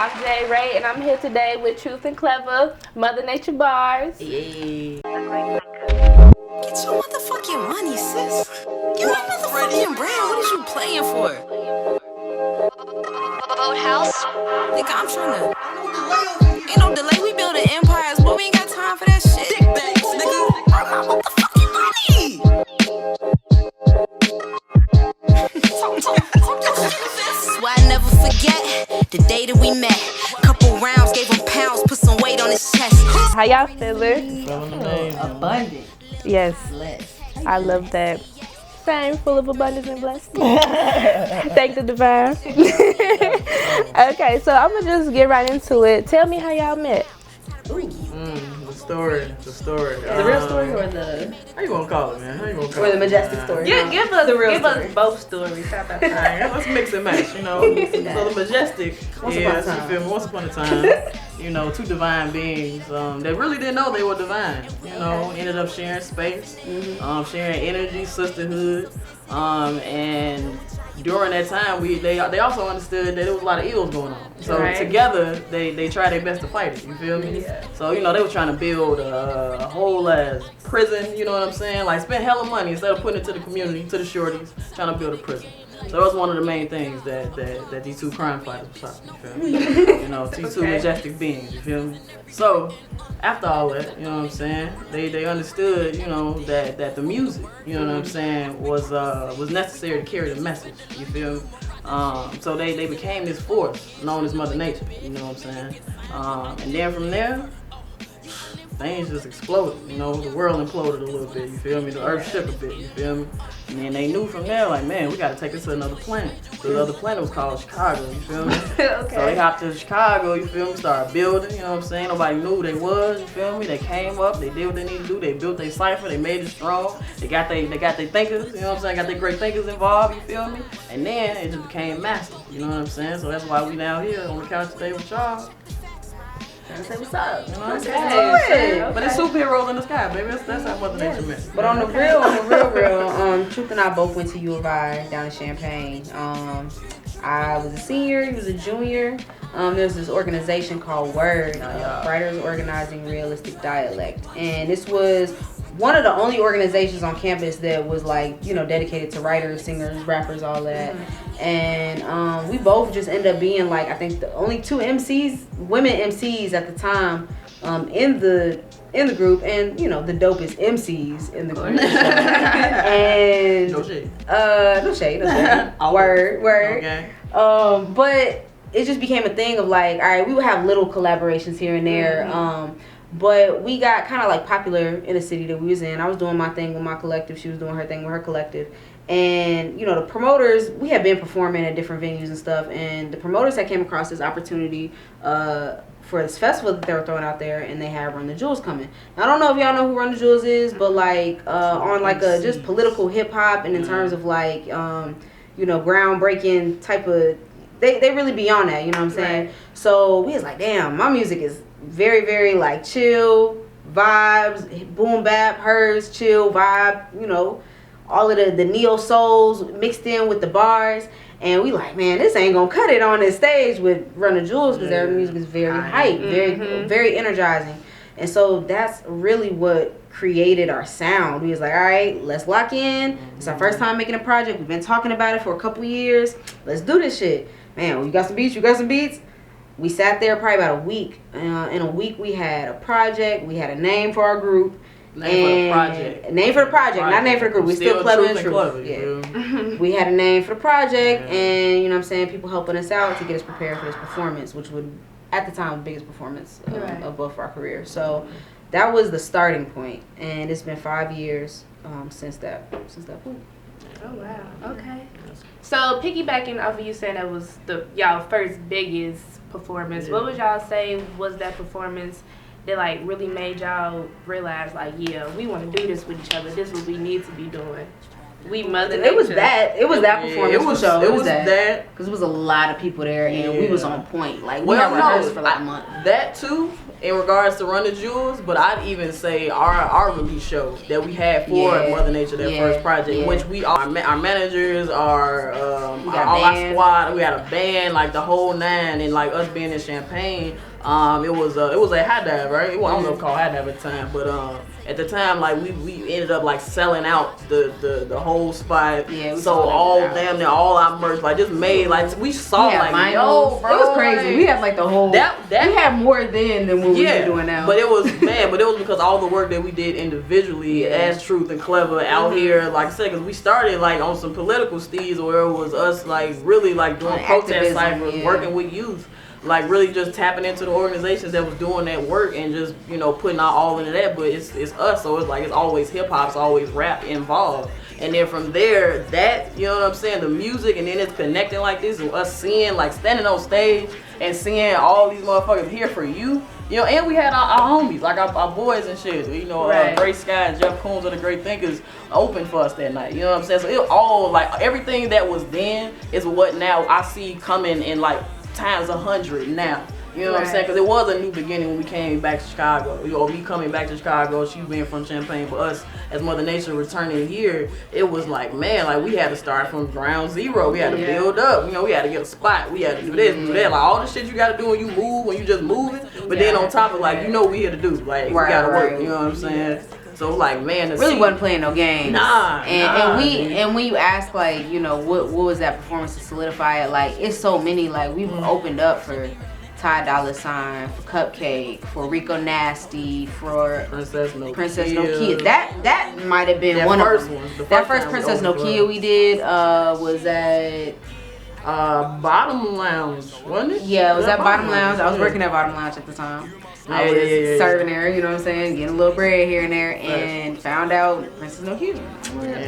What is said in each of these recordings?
I'm Jade Ray, and I'm here today with Truth and Klevah, Mother Nature Bars. Yeah. Get your motherfucking money, sis. Get your motherfucking brand. What is you playing for? Boathouse? Nigga, I'm trying to. Ain't no delay. We building empires, but we ain't got time for that shit. Dick banks, nigga. Bring my motherfucking money. So I never forget the day that we met. Couple rounds, gave him pounds, put some weight on his chest. How y'all feeling? Abundant. Yes, Blessed. I love that. Same, full of abundance and blessing. Thank the divine. Okay, so I'm gonna just get right into it. Tell me how y'all met. The story. The real story or the How you gonna call it, man? How you gonna call it? or the majestic story? Give us the real us story. both stories. How about that? Alright, let's mix and match, you know. So the majestic Once upon a time. you feel me? Once upon a time, you know, two divine beings that really didn't know they were divine. You know, ended up sharing space, sharing energy, sisterhood, and during that time, they also understood that there was a lot of ills going on. So together, they tried their best to fight it. You feel me? Yeah. So you know they were trying to build a whole ass prison. You know what I'm saying? Like spend hella money instead of putting it to the community, to the shorties, trying to build a prison. So that was one of the main things that these two crime fighters were talking. You feel me? You know, these two majestic beings. You feel me? So after all that, you know what I'm saying? They understood, you know, that the music, you know what I'm saying, was necessary to carry the message. You feel me? So they became this force known as Mother Nature. You know what I'm saying? And then from there, things just exploded. You know, the world imploded a little bit. You feel me? The earth shook a bit. You feel me? And then they knew from there, like, man, we got to take this to another planet. So the other planet was called Chicago. You feel me? So they hopped to Chicago. You feel me? Started building. You know what I'm saying? Nobody knew who they was. You feel me? They came up. They did what they needed to do. They built their cipher. They made it strong. They got their thinkers. You know what I'm saying? Got their great thinkers involved. You feel me? And then it just became massive. You know what I'm saying? So that's why we now here on the couch today with y'all. Trying to say what's up. You know what I'm Okay. saying? But it's superheroes in the sky, baby. That's how Mother Nature meant. But on the real, Truth and I both went to U of I down in Champaign. I was a senior, he was a junior. There's this organization called WORD, Writers Organizing Realistic Dialect. And this was one of the only organizations on campus that was like, you know, dedicated to writers, singers, rappers, all that. And we both just ended up being like, I think the only two MCs, women MCs at the time, in the group, and you know the dopest MCs in the group. And No shade. no shade. Word. Okay. But it just became a thing of like, all right, we would have little collaborations here and there. But we got kind of like popular in the city that we was in. I was doing my thing with my collective. She was doing her thing with her collective. And, you know, the promoters, we had been performing at different venues and stuff. And the promoters had came across this opportunity for this festival that they were throwing out there. And they had Run the Jewels coming. Now, I don't know if y'all know who Run the Jewels is. But, like, on, like, a just political hip-hop and in terms of, like, you know, groundbreaking type of... They really be on that, you know what I'm saying? Right. So, we was like, damn, my music is... very, very like chill vibes, boom bap, hers chill vibe, you know, all of the neo souls mixed in with the bars, and we like, man, this ain't gonna cut it on this stage with Run the Jewels because their music is very hype, very energizing, and so that's really what created our sound. We was like, all right, let's lock in. It's our first time making a project. We've been talking about it for a couple years. Let's do this shit, man. You got some beats? You got some beats? We sat there probably about a week. In a week, we had a project. We had a name for our group. Name for the project. Name for the project, not name for the group. We still Klevah and Truth. Yeah. We had a name for the project, and you know what I'm saying, people helping us out to get us prepared for this performance, which would, at the time, the biggest performance of both of our careers. So that was the starting point, and it's been 5 years since that point. Oh wow. Okay. So piggybacking off of you saying that was y'all first biggest performance, what would y'all say was that performance that like really made y'all realize like, yeah, we want to do this with each other. This is what we need to be doing. We Mother It was Nature. that. It was that performance. It was for sure. It was that. Because it was a lot of people there, and we was on point. Like, we Well, had rehearsed for like a month. That too, in regards to Run the Jewels, but I'd even say our release show that we had for Mother Nature, that first project, which we our managers, our all our squad, we had a band, like the whole nine, and like us being in Champaign, it was a high dive, right? Well, I don't know if it called high dive at the time, but at the time, like we ended up like selling out the whole spot. Yeah, so all damn near all our merch, like just made like we saw like yo, bro, it was crazy. Like, we had like the whole we had more then than what we're doing now. But it was because all the work that we did individually as Truth and Klevah out here, like I said, because we started like on some political steeds where it was us like really like doing protest cyphers, working with youth. Like really just tapping into the organizations that was doing that work and just, you know, putting our all into that. But it's us, so it's like it's always hip hop, it's always rap involved. And then from there, that, you know what I'm saying, the music, and then it's connecting like this, and us seeing, like standing on stage and seeing all these motherfuckers here for you. You know, and we had our homies, like our boys and shit. You know, Great Sky and Jeff Combs of the Great Thinkers open for us that night. You know what I'm saying? So it all, like, everything that was then is what now I see coming in, like, times 100 now. You know what I'm saying? Because it was a new beginning when we came back to Chicago. You know, me coming back to Chicago, she being from Champaign, for us as Mother Nature returning here, it was like, man, like we had to start from ground zero. We had to build up. You know, we had to get a spot. We had to do this, do that. Like all the shit you got to do when you move, when you just moving. But then on top of like, you know what we here to do. Like, we got to work. You know what I'm saying? So like, man, really wasn't playing no games. And when you ask like, you know, what was that performance to solidify it? Like, it's so many. Like, we've opened up for Ty Dolla $ign, for Cupcake, for Rico Nasty, for Princess Nokia. That might have been one of them. That first Princess Nokia we did was at Bottom Lounge, wasn't it? Yeah, it was at Bottom Lounge. I was working at Bottom Lounge at the time. I was serving there, you know what I'm saying, getting a little bread here and there, and found out Princess Nokia.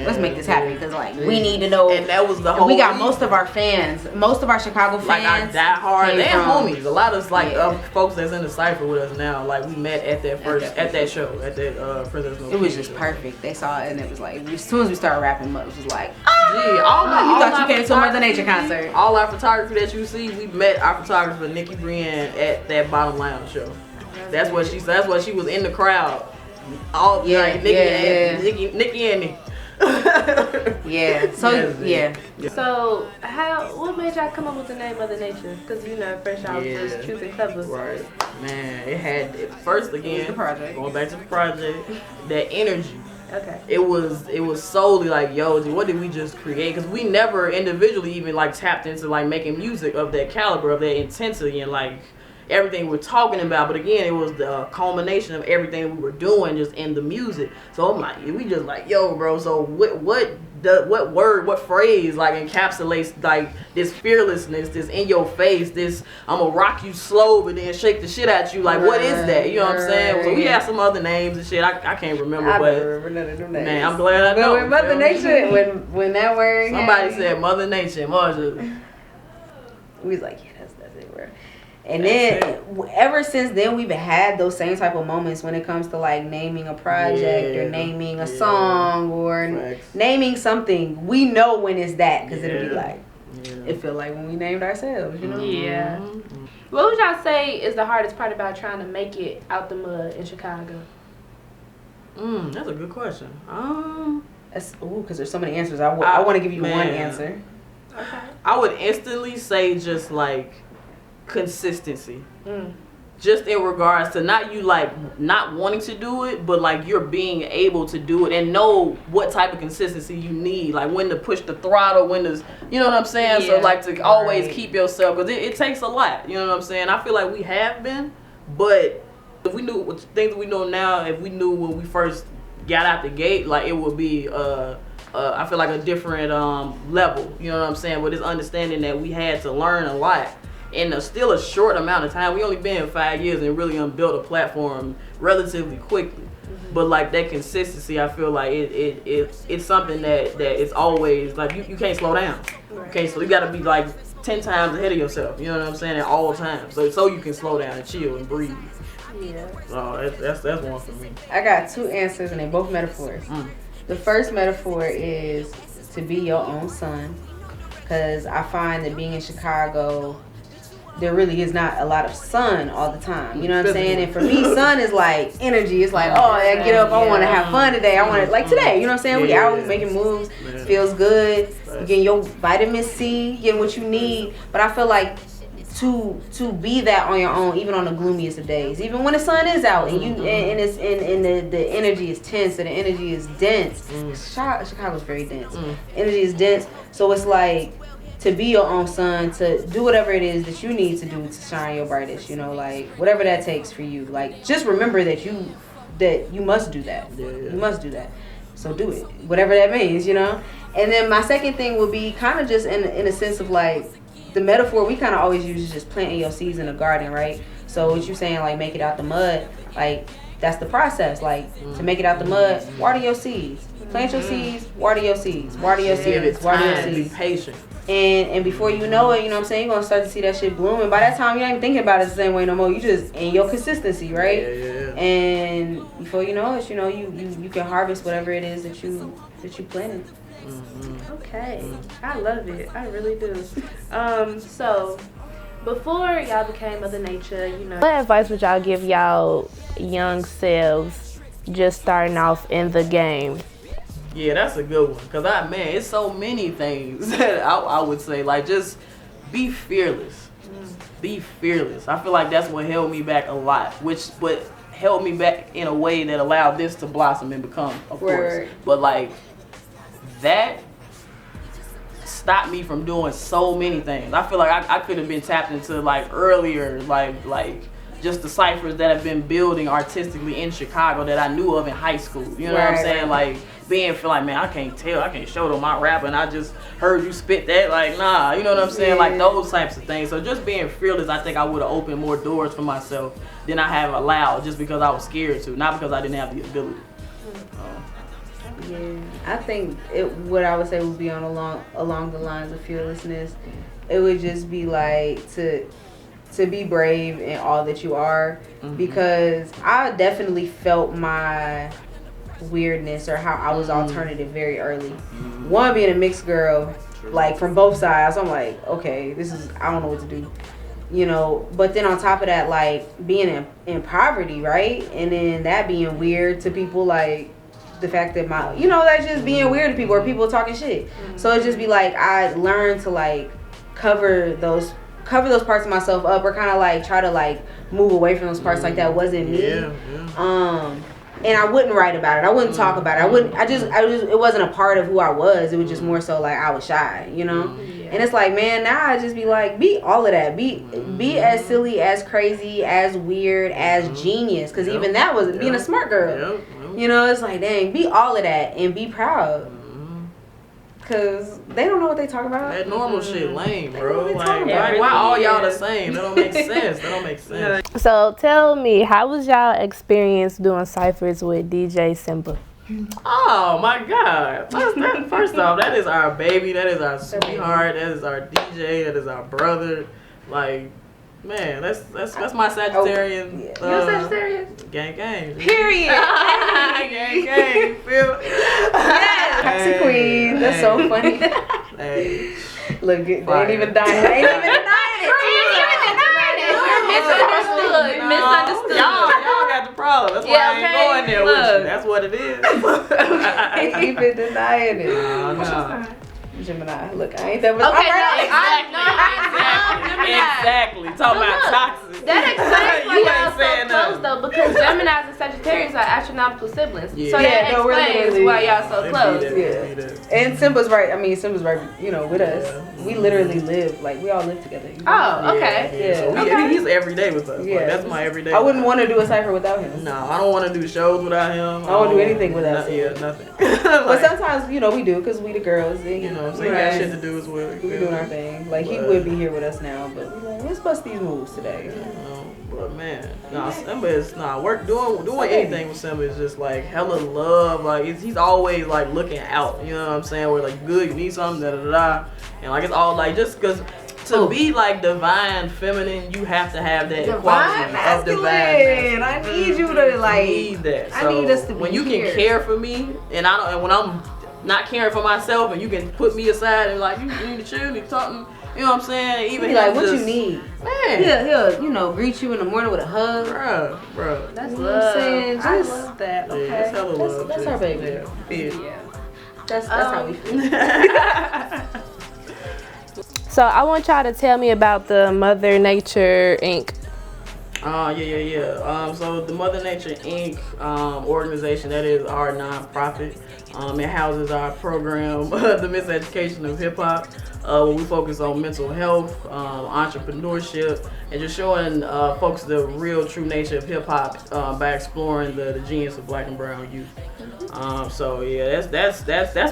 Let's make this happen, because like we need to know. And that was the whole. We got most of our fans, most of our Chicago fans, like our diehard and homies. A lot of like folks that's in the cypher with us now. Like we met at that show at that Princess Nokia. It was just perfect. They saw it and it was like, as soon as we started rapping, it was just like, you thought you came to a Mother Nature concert. All our photography that you see, we met our photographer Nikki Brienne at that Bottom Lounge show. That's what she said. That's what she was in the crowd. All like Nikki and me. So what made y'all come up with the name Mother Nature? Because you know, at first y'all was just Truth and Klevah. Right. Man, it had first again. Going back to the project, that energy. Okay. It was solely like, yo, what did we just create? Because we never individually even like tapped into like making music of that caliber, of that intensity, and like everything we're talking about. But again, it was the culmination of everything we were doing just in the music. So I'm like, we just like, yo, bro, so what phrase like encapsulates like this fearlessness, this in your face, this I'm gonna rock you slow but then shake the shit at you, like what is that? You know what I'm saying? So we had some other names and shit. I can't remember, but man, I'm glad I know. When Mother Nature, when that word somebody said Mother Nature, we was like, yeah, that's it, bro. And then ever since then, we've had those same type of moments when it comes to like naming a project or naming a song or naming something. We know when it's that, because it'll be like, it feel like when we named ourselves, you know? Yeah. What would y'all say is the hardest part about trying to make it out the mud in Chicago? That's a good question. Because there's so many answers. I want to give you one answer. Okay. I would instantly say just like consistency. Just in regards to not you like not wanting to do it, but like you're being able to do it and know what type of consistency you need, like when to push the throttle, when to, you know what I'm saying? So like to always keep yourself, because it takes a lot, you know what I'm saying? I feel like we have been, but if we knew things that we know now, if we knew when we first got out the gate, like it would be I feel like a different level, you know what I'm saying? With this understanding that we had to learn a lot in still a short amount of time. We only been 5 years and really built a platform relatively quickly. But like that consistency, I feel like it's something that it's always like you can't slow down. Okay, so you gotta be like 10 times ahead of yourself, you know what I'm saying, at all times. So you can slow down and chill and breathe. Yeah. So that's one for me. I got two answers and they both metaphors. The first metaphor is to be your own sun. Because I find that being in Chicago, there really is not a lot of sun all the time. You know what I'm saying? And for me, sun is like energy. It's like, oh, I get up, I want to have fun today. I want to, like today, you know what I'm saying? We out, we making moves, feels good. You getting your vitamin C, getting what you need. But I feel like to be that on your own, even on the gloomiest of days, even when the sun is out and you and it's and the energy is tense and the energy is dense. Chicago's very dense. Energy is dense, so it's like to be your own sun, to do whatever it is that you need to do to shine your brightest. You know, like whatever that takes for you. Like just remember that you must do that. You must do that. So do it, whatever that means. You know. And then my second thing would be kind of just in a sense of like. The metaphor we kind of always use is just planting your seeds in a garden, right? So what you saying, like make it out the mud, like that's the process. Like to make it out the mud, water your seeds, plant your seeds, water your seeds, water your seeds, water your seeds. Be patient. And before you know it, you know what I'm saying, you're gonna start to see that shit bloom. And by that time, you ain't even thinking about it the same way no more. You just in your consistency, right? And before you know it, you know you can harvest whatever it is that you planted. Okay, I love it. I really do. So before y'all became Mother Nature, you know, what advice would y'all give y'all young selves just starting off in the game? Yeah, that's a good one. Cause it's so many things that I would say, like just be fearless. Be fearless. I feel like that's what held me back a lot, but held me back in a way that allowed this to blossom and become, of course. But like that stopped me from doing so many things. I feel like I could have been tapped into like earlier, like just the Cyphers that have been building artistically in Chicago that I knew of in high school. You know what I'm saying? Like feel like, man, I can't show them my rap and I just heard you spit that. Like, nah, you know what I'm saying? Like those types of things. So just being fearless, I think I would have opened more doors for myself than I have allowed just because I was scared to, not because I didn't have the ability. Yeah, I think what I would say would be along the lines of fearlessness. It would just be like to be brave in all that you are, because I definitely felt my weirdness or how I was alternative very early. One, being a mixed girl, like from both sides, I'm like, okay, I don't know what to do. You know, but then on top of that, like being in poverty, right? And then that being weird to people, like the fact that that's just being weird to people or people talking shit. So it just be like I learned to like cover those parts of myself up, or kind of like try to like move away from those parts like that wasn't me. And I wouldn't write about it. I wouldn't talk about it. It wasn't a part of who I was. It was just more so like I was shy, you know? And it's like, man, now I just be like, be all of that. Be as silly, as crazy, as weird, as genius. Because even that was being a smart girl. You know, it's like, dang, be all of that and be proud. Because they don't know what they talk about. That normal shit lame, bro. Like, why all y'all the same? That don't make sense. So tell me, how was y'all experience doing Cyphers with DJ Simba? Oh my God! First off, that is our baby. That is our sweetheart. That is our DJ. That is our brother. Like, man, that's my Sagittarian. You're Sagittarian? Gang. Period. Gang. Feel? Yes. Taxi Queen. That's so funny. Hey. Look, they ain't even denying it. Misunderstood. Y'all got the problem. That's why I ain't going there with you. That's what it is. Ain't even denying it. No. Gemini. Look, I ain't that much. Exactly. Talking about toxic. That explains why y'all so close though, because Geminis and Sagittarius are astronomical siblings. So that explains why y'all so close. And Simba's right. I mean, Simba's right. You know, with us, we literally live we all live together. Oh, okay. So he's every day with us. Yeah, like, that's my everyday. I wouldn't want to do a cipher without him. No, I don't want to do shows without him. I don't do anything without him. Yeah, nothing. But sometimes, we do, because we the girls. And, you know, so he got shit to do as well. We doing our thing. Like, he would be here with us now, but we're like, let's bust these moves today. But man, Simba is doing anything with Simba is just like hella love. Like he's always like looking out. You know what I'm saying? Where like, good, you need something, and like it's all like, just because to be like divine feminine, you have to have that quality of divine masculine. I need you to like. Need that. I need us to be when you here. can care for me, and when I'm not caring for myself, and you can put me aside and like, you need to chill, you need to talk, you know what I'm saying? Even He like, what you need? Man. He'll, you know, greet you in the morning with a hug. Bro. That's You know what I'm love. saying? I Just- love that. Yeah, Okay. that's hella love. That's too. our baby. Yeah. That's how we feel. So I want y'all to tell me about the Mother Nature Inc. So the Mother Nature Inc. Organization, that is our nonprofit. It houses our program, the Miseducation of Hip Hop, where we focus on mental health, entrepreneurship, and just showing folks the real true nature of hip hop by exploring the genius of Black and brown youth. That's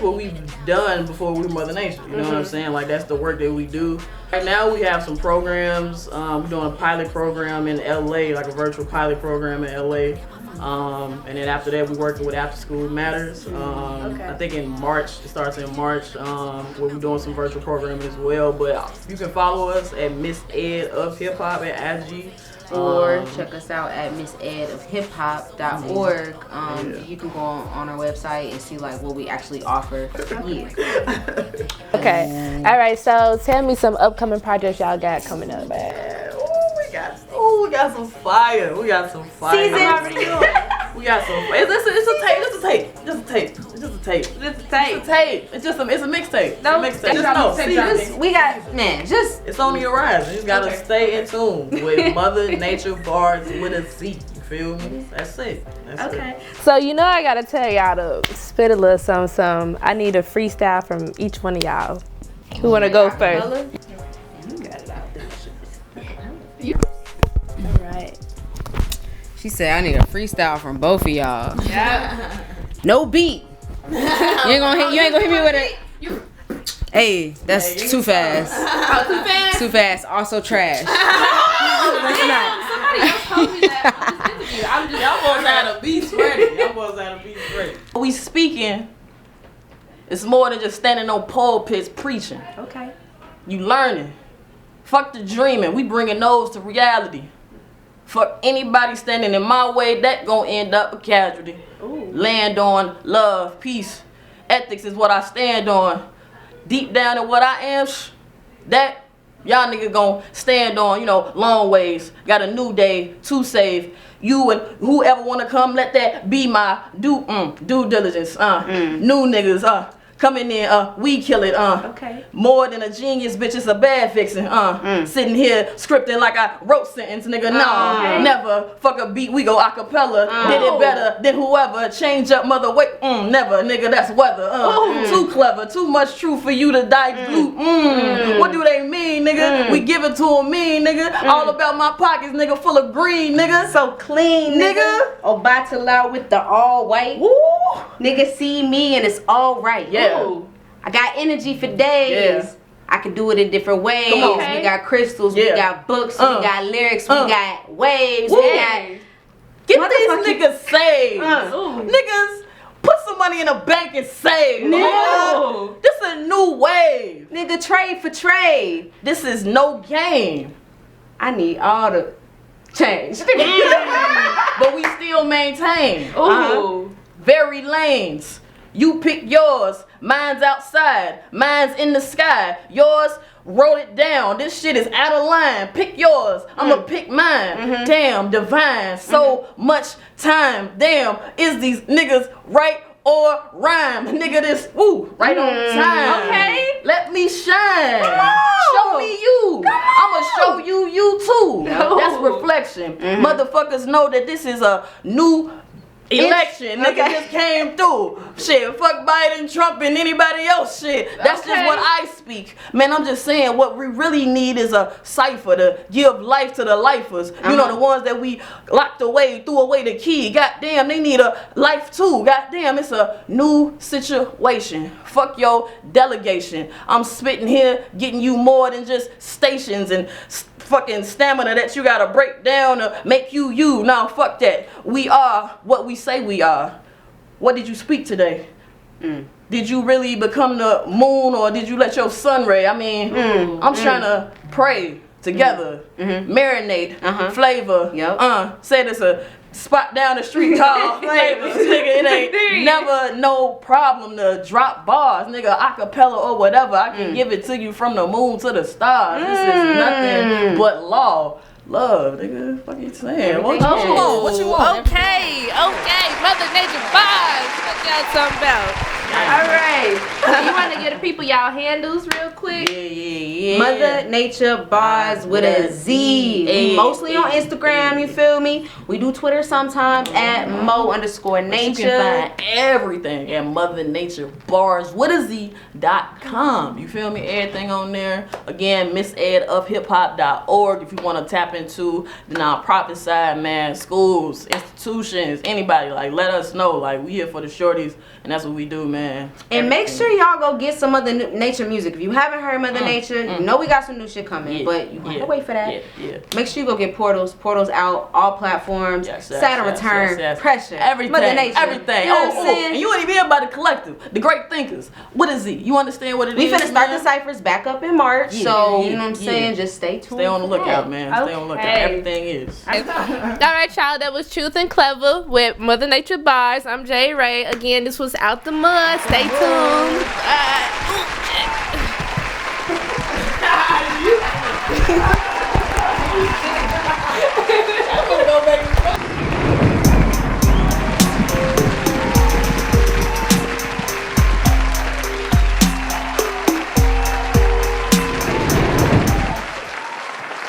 what we've done before we were Mother Nature. You know what I'm saying? Like, that's the work that we do. Right now we have some programs. We're doing a pilot program in LA, like a virtual pilot program in LA. And then after that, we're working with After School Matters. I think in March, it starts in March, where we're doing some virtual programming as well. But you can follow us at Miss Ed of Hip Hop at IG. Or check us out at missedofhiphop.org. You can go on our website and see like what we actually offer. Okay. All right. So tell me some upcoming projects y'all got coming up. We got some fire. We got some fire. Season already We got some. It's a tape. It's a mixtape. No, it's a that's mixtape. not mixtape. We got, man, just. It's on the horizon. You just gotta stay in tune with Mother Nature bars with a Z. You feel me? That's it. That's it. So you know I gotta tell y'all to spit a little something. I need a freestyle from each one of y'all. Who wanna go first? All right. She said, I need a freestyle from both of y'all. Yeah. No beat. You ain't gonna hit me with it. Hey, that's too fast. Too fast. Too fast. Also trash. That's not. Somebody else told me that on this interview. Y'all boys had a beats ready. We speaking. It's more than just standing on pulpits preaching. Okay. You learning. Fuck the dreaming. We bringing those to reality. Fuck anybody standing in my way, that gon' end up a casualty. Ooh. Land on love, peace, ethics is what I stand on. Deep down in what I am, that y'all niggas gon' stand on. You know, long ways. Got a new day to save. You and whoever wanna come, let that be my due diligence. New niggas, coming in, we kill it, Okay. More than a genius, bitch, it's a bad fixing, Sitting here scripting like I wrote sentence, nigga, Okay. never. Fuck a beat, we go acapella. Did it better than whoever. Change up, mother, wait, never, nigga, that's weather, Too clever, too much truth for you to dilute, What do they mean, nigga? We give it to them mean, nigga. All about my pockets, nigga, full of green, nigga. So clean, nigga. Obatala with the all white. Woo! Nigga see me and it's all right. Yeah. Ooh. I got energy for days. Yeah. I can do it in different ways. Come on. We got crystals, we Yeah. got books, we got lyrics, we got waves, Woo. we got Get these niggas saved. Ooh. Niggas, put some money in the bank and save. No. This is a new wave. nigga trade for trade. This is no game. I need all the change. But we still maintain. Ooh. Very lanes. You pick yours. Mine's outside. Mine's in the sky. Yours wrote it down. This shit is out of line. Pick yours. I'ma pick mine. Damn, divine. So much time. Damn, is these niggas right or rhyme? Nigga, this right on time. Okay. Let me shine. Come on. Show me you. I'ma show you too. No. That's reflection. Motherfuckers know that this is a new election. Nigga just came through. Shit, fuck Biden, Trump, and anybody else shit. That's just what I speak. Man, I'm just saying what we really need is a cipher to give life to the lifers. You know, the ones that we locked away, threw away the key. Goddamn, they need a life too. Goddamn, it's a new situation. Fuck your delegation. I'm spitting here, getting you more than just stations and fucking stamina that you gotta break down to make you you. Now fuck that. We are what we say we are. What did you speak today? Did you really become the moon, or did you let your sun ray? I mean, I'm trying to pray together, marinate, flavor. Yep. Say this a spot down the street called Flavors. Nigga, it ain't never no problem to drop bars, nigga, acapella or whatever. I can give it to you from the moon to the stars. This is nothing but law. Love, nigga. Fuck you saying? What you want? What you want? Okay. Mother Nature vibes. What y'all talking about? All right. So you want to get the people y'all handles real quick? Yeah. Mother Nature Bars with a Z. Mostly on Instagram, you feel me? We do Twitter sometimes at Mo_Nature. You can find everything at Mother Nature Bars with a Z.com. You feel me? Everything on there. Again, missedofhiphop.org if you want to tap into the nonprofit side, man. Schools, institutions, anybody. Like, let us know. Like, we here for the shorties, and that's what we do, man. And make sure y'all go get some Mother Nature music. If you haven't heard Mother Nature, you know we got some new shit coming, but you gotta wait for that. Make sure you go get Portals. Portals out, all platforms. Saturn Return, Pressure, everything, Mother Nature. everything. You know what I'm saying? And you ain't even hear about the collective, the Great Thinkers. What is it? You understand what it we is? We finna start man? the Cyphers back up in March, so you know what I'm saying. Just stay tuned. Stay on the lookout, man. Stay on the lookout. Everything is. All right, y'all. That was Truth and Klevah with Mother Nature Bars. I'm Jade Ray. Again, this was Out the Mud. Stay tuned.